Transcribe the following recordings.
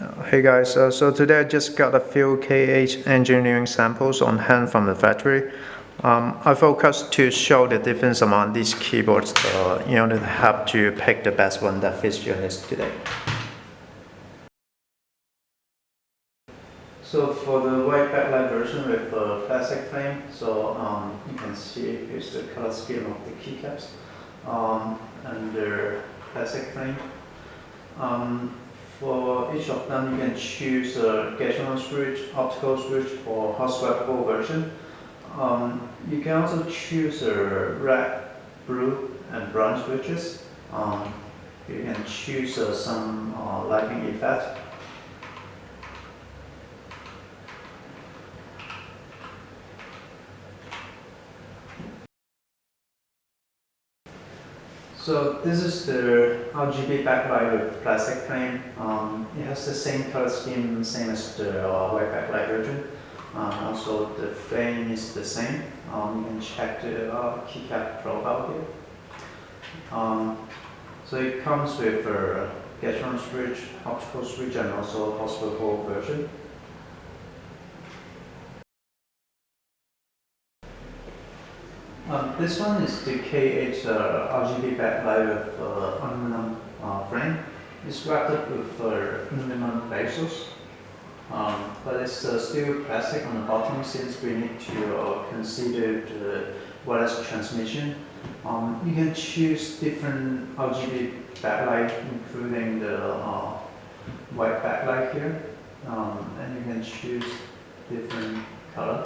Hey guys, so today I just got a few K8 engineering samples on hand from the factory. I focused to show the difference among these keyboards in order to help you pick the best one that fits your needs today. So for the white backlight version with a plastic frame, so you can see here's the color scheme of the keycaps and the plastic frame. For each of them, you can choose a Keychron switch, optical switch, or hot-swappable version. You can also choose a red, blue, and brown switches. You can choose some lighting effect. So this is the RGB backlight with plastic frame. It has the same color scheme, same as the white backlight version. Also the frame is the same. You can check the keycap profile here. So it comes with a Keychron switch, optical switch, and also hot-swappable version. This one is the K8 RGB backlight with aluminum frame. It's wrapped up with aluminum bezels, but it's still plastic on the bottom since we need to consider the wireless transmission. You can choose different RGB backlight, including the white backlight here, and you can choose different color.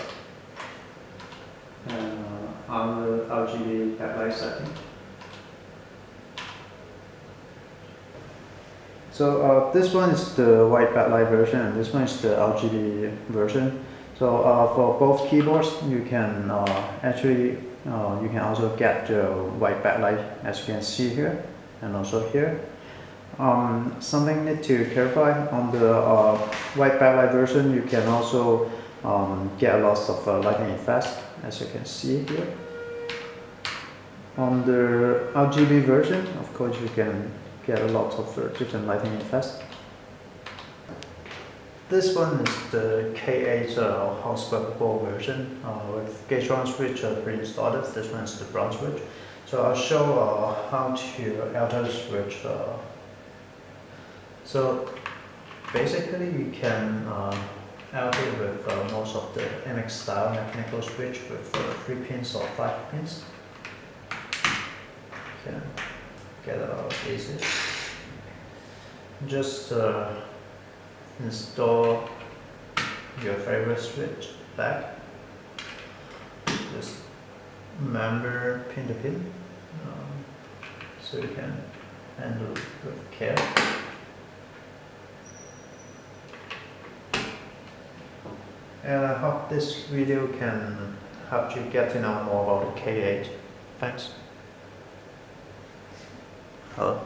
On the RGB backlight setting. So this one is the white backlight version, and this one is the RGB version. So for both keyboards, you can you can also get the white backlight, as you can see here, and also here. Something need to clarify on the white backlight version, you can also get lots of lighting effects, as you can see here. On the RGB version, of course, you can get a lot of different lighting effects. This one is the K8 hot-swappable version with Keychron switch pre-installed. This one is the brown switch. So I'll show how to alter the switch. So basically, you can alter with most of the MX style mechanical switch with 3 pins or 5 pins. You can get it out easy. Just install your favorite switch back. Just remember pin to pin, so you can handle it with care. And I hope this video can help you get to know more about the K8. Thanks. Hello.